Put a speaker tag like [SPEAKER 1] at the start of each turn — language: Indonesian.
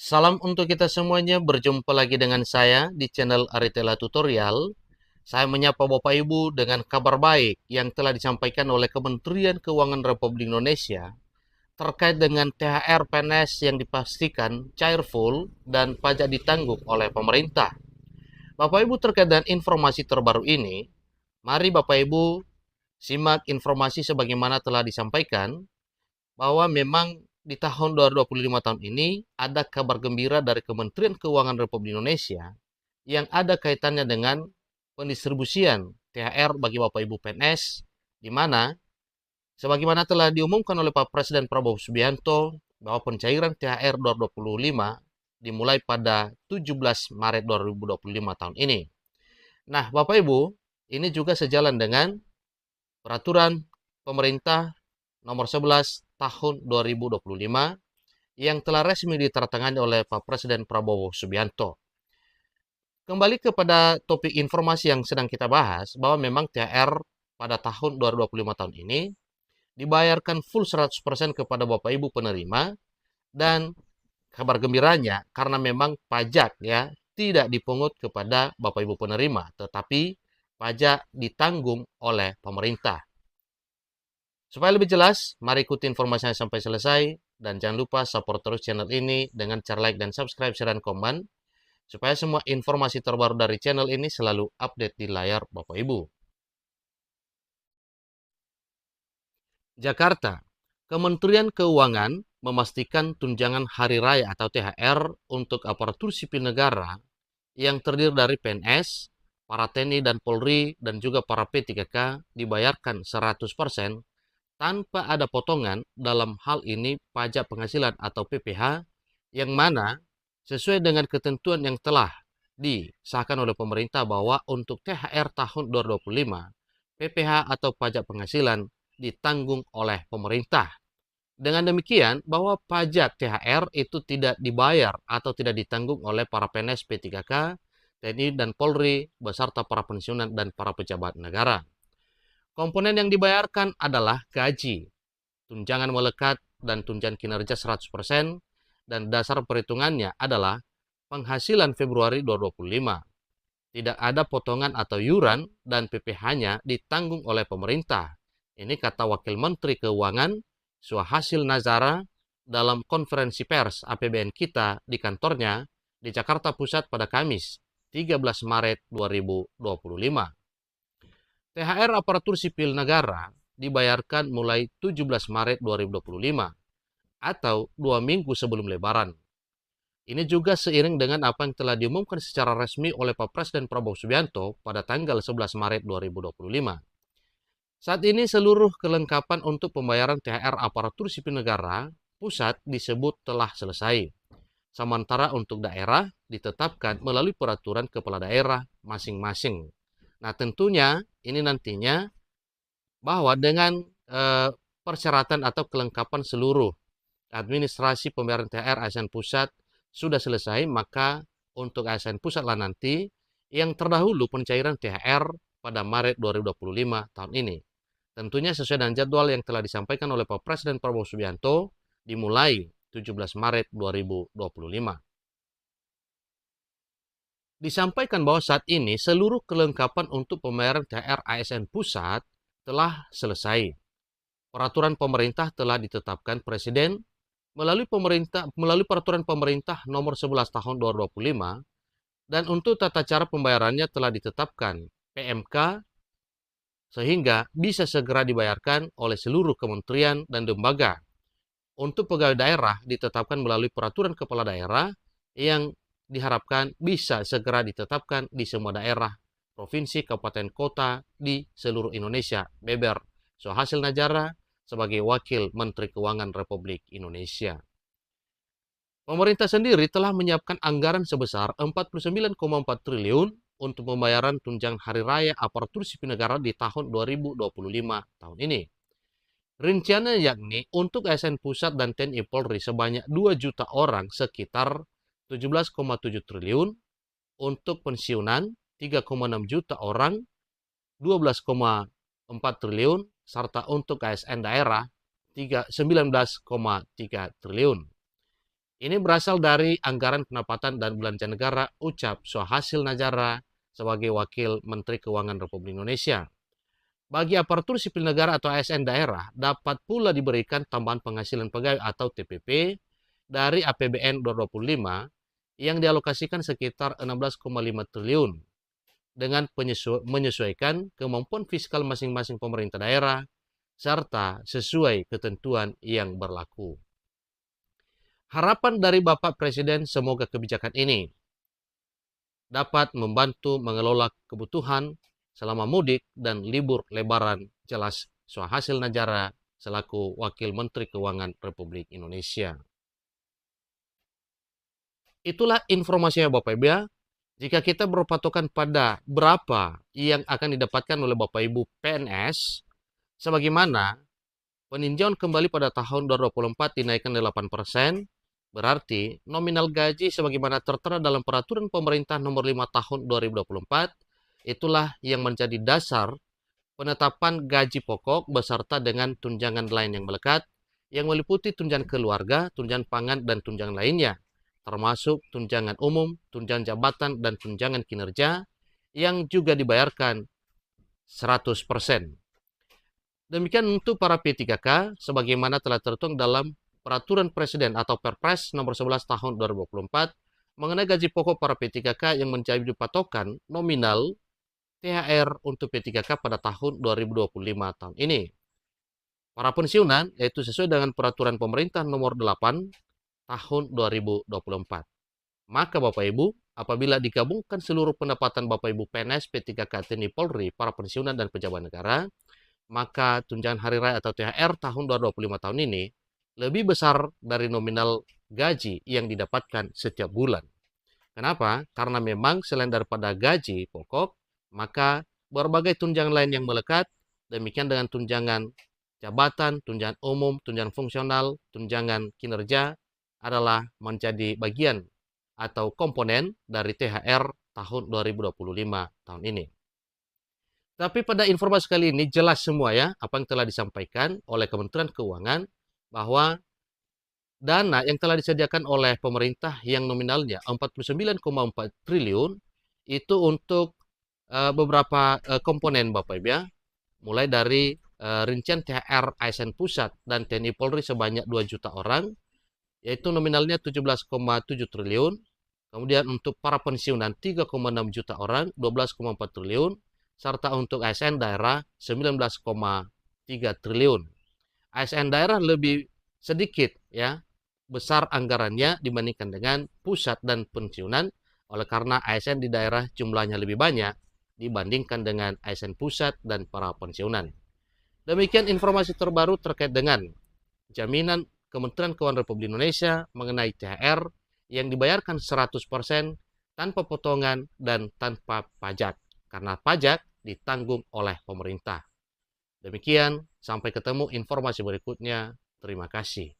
[SPEAKER 1] Salam untuk kita semuanya, berjumpa lagi dengan saya di channel Aritela Tutorial. Saya menyapa Bapak Ibu dengan kabar baik yang telah disampaikan oleh Kementerian Keuangan Republik Indonesia terkait dengan THR PNS yang dipastikan cair full dan pajak ditanggung oleh pemerintah. Bapak Ibu, terkait dengan informasi terbaru ini, mari Bapak Ibu simak informasi sebagaimana telah disampaikan bahwa memang di tahun 2025 tahun ini ada kabar gembira dari Kementerian Keuangan Republik Indonesia yang ada kaitannya dengan pendistribusian THR bagi Bapak Ibu PNS, di mana sebagaimana telah diumumkan oleh Pak Presiden Prabowo Subianto bahwa pencairan THR 2025 dimulai pada 17 Maret 2025 tahun ini. Nah, Bapak Ibu, ini juga sejalan dengan peraturan pemerintah nomor 11 tahun 2025 yang telah resmi ditandatangani oleh Pak Presiden Prabowo Subianto. Kembali kepada topik informasi yang sedang kita bahas, bahwa memang THR pada tahun 2025 tahun ini dibayarkan full 100% kepada Bapak Ibu penerima, dan kabar gembiranya karena memang pajak ya tidak dipungut kepada Bapak Ibu penerima, tetapi pajak ditanggung oleh pemerintah. Supaya lebih jelas, mari ikuti informasinya sampai selesai. Dan jangan lupa support terus channel ini dengan cara like dan subscribe, share, dan komen. Supaya semua informasi terbaru dari channel ini selalu update di layar Bapak Ibu. Jakarta, Kementerian Keuangan memastikan tunjangan hari raya atau THR untuk aparatur sipil negara yang terdiri dari PNS, para TNI dan Polri, dan juga para P3K dibayarkan 100% tanpa ada potongan dalam hal ini pajak penghasilan atau PPH, yang mana sesuai dengan ketentuan yang telah disahkan oleh pemerintah bahwa untuk THR tahun 2025, PPH atau pajak penghasilan ditanggung oleh pemerintah. Dengan demikian, bahwa pajak THR itu tidak dibayar atau tidak ditanggung oleh para PNS P3K, TNI dan Polri, beserta para pensiunan dan para pejabat negara. Komponen yang dibayarkan adalah gaji, tunjangan melekat, dan tunjangan kinerja 100%, dan dasar perhitungannya adalah penghasilan Februari 2025. Tidak ada potongan atau iuran dan PPh-nya ditanggung oleh pemerintah. Ini kata Wakil Menteri Keuangan Suhasil Nazara dalam konferensi pers APBN kita di kantornya di Jakarta Pusat pada Kamis 13 Maret 2025. THR aparatur sipil negara dibayarkan mulai 17 Maret 2025 atau 2 minggu sebelum Lebaran. Ini juga seiring dengan apa yang telah diumumkan secara resmi oleh Pak Presiden Prabowo Subianto pada tanggal 11 Maret 2025. Saat ini seluruh kelengkapan untuk pembayaran THR aparatur sipil negara pusat disebut telah selesai. Sementara untuk daerah ditetapkan melalui peraturan kepala daerah masing-masing. Nah, tentunya ini nantinya bahwa dengan persyaratan atau kelengkapan seluruh administrasi pembayaran THR ASN Pusat sudah selesai, maka untuk ASN Pusat lah nanti yang terdahulu pencairan THR pada Maret 2025 tahun ini. Tentunya sesuai dengan jadwal yang telah disampaikan oleh Pak Presiden Prabowo Subianto dimulai 17 Maret 2025. Disampaikan bahwa saat ini seluruh kelengkapan untuk pembayaran THR ASN Pusat telah selesai. Peraturan pemerintah telah ditetapkan Presiden melalui peraturan pemerintah nomor 11 tahun 2025, dan untuk tata cara pembayarannya telah ditetapkan PMK sehingga bisa segera dibayarkan oleh seluruh kementerian dan lembaga. Untuk pegawai daerah ditetapkan melalui peraturan kepala daerah yang diharapkan bisa segera ditetapkan di semua daerah, provinsi, kabupaten, kota di seluruh Indonesia. Beber Suhasil Nazara sebagai Wakil Menteri Keuangan Republik Indonesia. Pemerintah sendiri telah menyiapkan anggaran sebesar 49,4 triliun untuk pembayaran tunjangan hari raya aparatur sipil negara di tahun 2025 tahun ini. Rinciannya yakni untuk ASN Pusat dan TNI Polri sebanyak 2 juta orang sekitar 17,7 triliun, untuk pensiunan 3,6 juta orang 12,4 triliun, serta untuk ASN daerah 19,3 triliun. Ini berasal dari Anggaran Pendapatan dan Belanja Negara ucap Swahasil Najara sebagai Wakil Menteri Keuangan Republik Indonesia. Bagi aparatur sipil negara atau ASN daerah, dapat pula diberikan tambahan penghasilan pegawai atau TPP dari APBN 2025 yang dialokasikan sekitar 16,5 triliun dengan menyesuaikan kemampuan fiskal masing-masing pemerintah daerah serta sesuai ketentuan yang berlaku. Harapan dari Bapak Presiden semoga kebijakan ini dapat membantu mengelola kebutuhan selama mudik dan libur lebaran, jelas Swahasil Najara selaku Wakil Menteri Keuangan Republik Indonesia. Itulah informasinya Bapak Ibu ya. Jika kita berpatokan pada berapa yang akan didapatkan oleh Bapak Ibu PNS, sebagaimana peninjauan kembali pada tahun 2024 dinaikkan 8%, berarti nominal gaji sebagaimana tertera dalam Peraturan Pemerintah Nomor 5 Tahun 2024, itulah yang menjadi dasar penetapan gaji pokok beserta dengan tunjangan lain yang melekat, yang meliputi tunjangan keluarga, tunjangan pangan, dan tunjangan lainnya, termasuk tunjangan umum, tunjangan jabatan, dan tunjangan kinerja yang juga dibayarkan 100%. Demikian untuk para P3K sebagaimana telah tertuang dalam Peraturan Presiden atau Perpres nomor 11 tahun 2024 mengenai gaji pokok para P3K yang menjadi patokan nominal THR untuk P3K pada tahun 2025 tahun ini. Para pensiunan yaitu sesuai dengan Peraturan Pemerintah nomor 8 tahun 2024. Maka Bapak Ibu, apabila digabungkan seluruh pendapatan Bapak Ibu PNS, P3K, TNI, Polri, para pensiunan dan pejabat negara, maka tunjangan hari raya atau THR tahun 2025 tahun ini lebih besar dari nominal gaji yang didapatkan setiap bulan. Kenapa? Karena memang selain daripada gaji pokok, maka berbagai tunjangan lain yang melekat, demikian dengan tunjangan jabatan, tunjangan umum, tunjangan fungsional, tunjangan kinerja adalah menjadi bagian atau komponen dari THR tahun 2025 tahun ini. Tapi pada informasi kali ini jelas semua ya apa yang telah disampaikan oleh Kementerian Keuangan bahwa dana yang telah disediakan oleh pemerintah yang nominalnya 49,4 triliun itu untuk beberapa komponen Bapak Ibu ya. Mulai dari rincian THR ASN Pusat dan TNI Polri sebanyak 2 juta orang, yaitu nominalnya 17,7 triliun. Kemudian untuk para pensiunan 3,6 juta orang, 12,4 triliun. Serta untuk ASN daerah 19,3 triliun. ASN daerah lebih sedikit ya, besar anggarannya dibandingkan dengan pusat dan pensiunan, oleh karena ASN di daerah jumlahnya lebih banyak dibandingkan dengan ASN pusat dan para pensiunan. Demikian informasi terbaru terkait dengan jaminan Kementerian Keuangan Republik Indonesia mengenai THR yang dibayarkan 100% tanpa potongan dan tanpa pajak, karena pajak ditanggung oleh pemerintah. Demikian, sampai ketemu informasi berikutnya. Terima kasih.